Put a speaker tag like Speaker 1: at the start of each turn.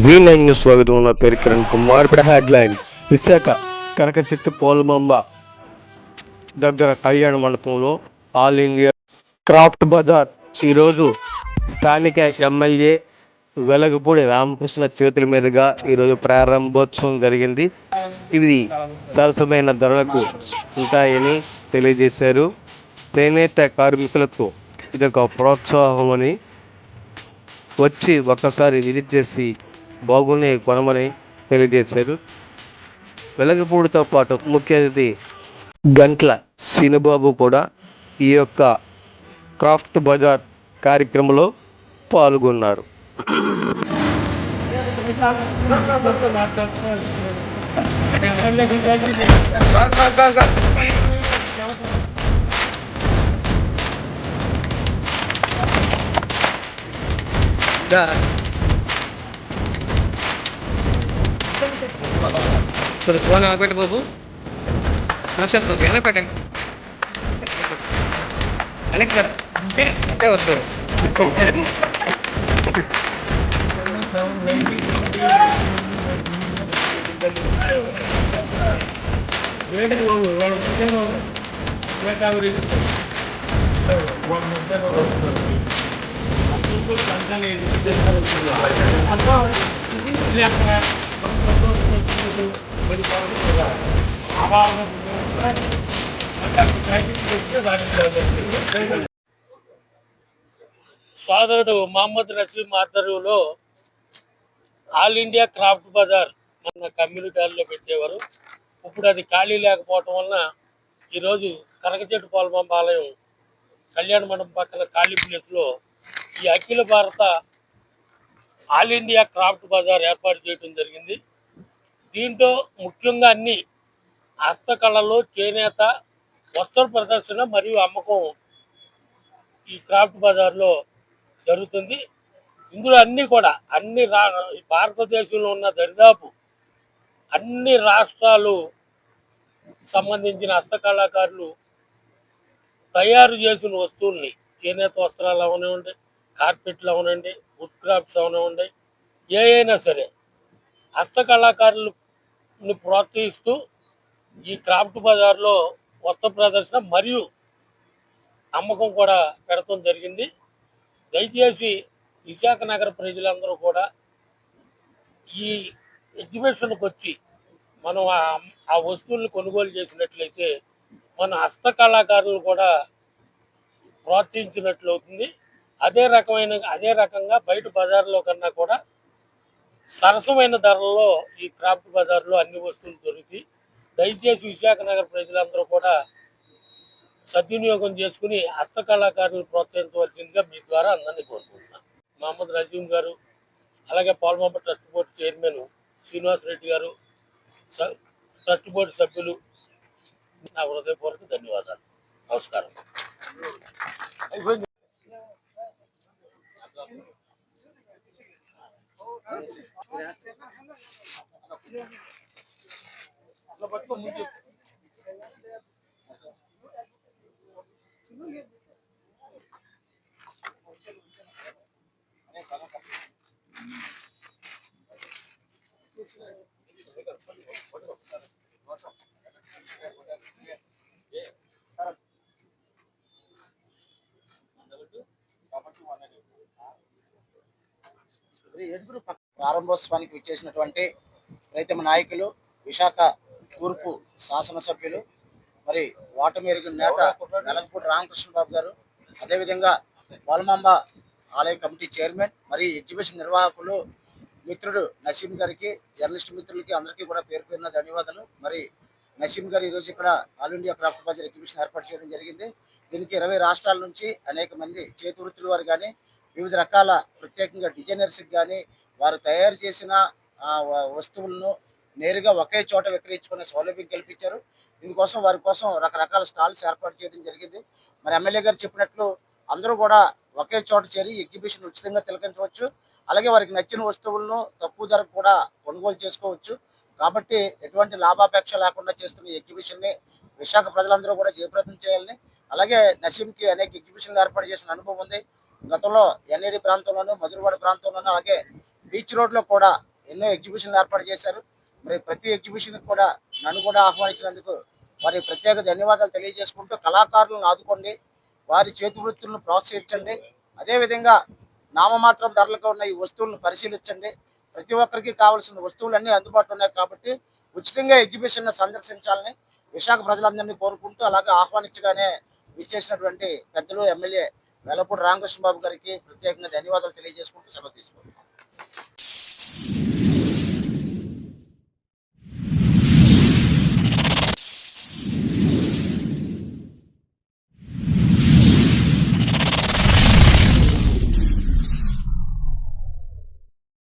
Speaker 1: V9 news స్వాగతం. నా పేరు కిరణ్ కుమార్. ఇప్పుడు హెడ్లైన్. విశాఖ కనకచెట్టు పోలమాంబ దగ్గర కళ్యాణ మండపంలో ఆల్ ఇండియా క్రాఫ్ట్ బజార్ ఈరోజు స్థానిక ఎమ్మెల్యే వెలగపూడి రామకృష్ణ చేతుల మీదుగా ఈరోజు ప్రారంభోత్సవం జరిగింది. ఇది సరసమైన ధరలకు ఉంటాయని తెలియజేశారు. చేనేత కార్మికులకు ఇదొక ప్రోత్సాహం అని, వచ్చి ఒక్కసారి విజిట్ చేసి బాగున్నాయి కొనమని తెలియజేశారు. వెలగపూడితో పాటు ముఖ్య అతిథి గంట్ల శ్రీనుబాబు కూడా ఈ యొక్క క్రాఫ్ట్ బజార్ కార్యక్రమంలో పాల్గొన్నారు. ఫోన్ ఆగబెట్టు బాబు, నచ్చదు ఎలా పెట్టండి అంటే వద్దు.
Speaker 2: సోదరుడు మహమ్మద్ నసీం ఆధ్వర్యంలో ఆల్ ఇండియా క్రాఫ్ట్ బజార్ మన కమ్యూనిటీల్లో పెట్టేవారు. ఇప్పుడు అది ఖాళీ లేకపోవటం వలన ఈరోజు కనకచెట్టు పోలమాంబ ఆలయం కళ్యాణ మండపం పక్కన ఖాళీ ప్లేస్లో ఈ అఖిల భారత ఆల్ ఇండియా క్రాఫ్ట్ బజార్ ఏర్పాటు చేయడం జరిగింది. దీంట్లో ముఖ్యంగా అన్ని హస్తకళలు, చేనేత, వస్త్ర ప్రదర్శన మరియు అమ్మకం ఈ క్రాఫ్ట్ బజార్లో జరుగుతుంది. ఇందులో అన్నీ కూడా భారతదేశంలో ఉన్న దరిదాపు అన్ని రాష్ట్రాలు సంబంధించిన హస్తకళాకారులు తయారు చేసిన వస్తువుల్ని, చేనేత వస్త్రాలు అవనివ్వండి, కార్పెట్లు అవనండి, వుడ్ క్రాఫ్ట్స్ అవనివ్వండి, అయినా సరే హస్తకళాకారులని ప్రోత్సహిస్తూ ఈ క్రాఫ్ట్ బజార్లో వస్త్ర ప్రదర్శన మరియు అమ్మకం కూడా పెడతాం జరిగింది. దయచేసి విశాఖ నగర ప్రజలందరూ కూడా ఈ ఎగ్జిబిషన్కి వచ్చి మనం ఆ వస్తువుల్ని కొనుగోలు చేసినట్లయితే మన హస్తకళాకారులు కూడా ప్రోత్సహించినట్లు అవుతుంది. అదే రకంగా బయట బజార్లో కన్నా కూడా సరసమైన ధరల్లో ఈ క్రాఫ్ట్ బజార్లో అన్ని వస్తువులు దొరుకుతాయి. దయచేసి విశాఖ నగర ప్రజలందరూ కూడా సద్వినియోగం చేసుకుని హస్తకళాకారులను ప్రోత్సహించవలసిందిగా మీ ద్వారా అందరినీ కోరుకుంటున్నాను. మహమ్మద్ నజీం గారు, అలాగే Polamamba trust board chairman Srinivas Reddy గారు, ట్రస్ట్ బోర్డు సభ్యులు, నా హృదయపూర్వక ధన్యవాదాలు. నమస్కారం.
Speaker 3: ప్రారంభోత్సవానికి విచ్చేసినటువంటి రైతమ నాయకులు, విశాఖ తూర్పు శాసనసభ్యులు, మరి ఓటమిరిగిన నేత వెలగపూడి రామకృష్ణ బాబు గారు, అదేవిధంగా పోలమాంబ ఆలయ కమిటీ చైర్మన్, మరి ఎగ్జిబిషన్ నిర్వాహకులు మిత్రుడు నసీం గారికి, జర్నలిస్ట్ మిత్రులకి అందరికీ కూడా పేరు పేరున ధన్యవాదాలు. మరి నసీం గారు ఈరోజు ఇక్కడ all India craft bazaar exhibition ఏర్పాటు చేయడం జరిగింది. దీనికి 20 రాష్ట్రాల నుంచి అనేక మంది చేతి వృత్తుల వారు కానీ, వివిధ రకాల ప్రత్యేకంగా డిజైనర్స్కి కానీ వారు తయారు చేసిన వస్తువులను నేరుగా ఒకే చోట విక్రయించుకునే సౌలభ్యం కల్పించారు. ఇందుకోసం వారి కోసం రకరకాల స్టాల్స్ ఏర్పాటు చేయడం జరిగింది. మరి ఎమ్మెల్యే గారు చెప్పినట్లు అందరూ కూడా ఒకే చోట చేరి ఎగ్జిబిషన్ ఉచితంగా తిలకించవచ్చు. అలాగే వారికి నచ్చిన వస్తువులను తక్కువ ధరకు కూడా కొనుగోలు చేసుకోవచ్చు. కాబట్టి ఎటువంటి లాభాపేక్ష లేకుండా చేస్తున్న ఈ ఎగ్జిబిషన్ని విశాఖ ప్రజలందరూ కూడా జయప్రదం చేయాలని, అలాగే నసీంకి అనేక ఎగ్జిబిషన్లు ఏర్పాటు చేసిన అనుభవం ఉంది. గతంలో ఎన్ఏడి ప్రాంతంలోనూ, మధురవాడ ప్రాంతంలోనూ, అలాగే బీచ్ రోడ్లో కూడా ఎన్నో ఎగ్జిబిషన్లు ఏర్పాటు చేశారు. మరి ప్రతి ఎగ్జిబిషన్కి కూడా నన్ను కూడా ఆహ్వానించినందుకు వారి ప్రత్యేక ధన్యవాదాలు తెలియజేసుకుంటూ, కళాకారులను ఆదుకోండి, వారి చేతి వృత్తులను ప్రోత్సహించండి. అదేవిధంగా నామమాత్రం ధరలకు ఉన్న ఈ వస్తువులను పరిశీలించండి. ప్రతి ఒక్కరికి కావాల్సిన వస్తువులన్నీ అందుబాటులో ఉన్నాయి కాబట్టి ఉచితంగా ఎగ్జిబిషన్ సందర్శించాలని విశాఖ ప్రజలందరినీ కోరుకుంటూ, అలాగే ఆహ్వానించగానే విచ్చేసినటువంటి పెద్దలు ఎమ్మెల్యే వెలపూడి రామకృష్ణ బాబు గారికి ప్రత్యేకంగా ధన్యవాదాలు తెలియజేసుకుంటూ సెలవు తీసుకుంటున్నాం.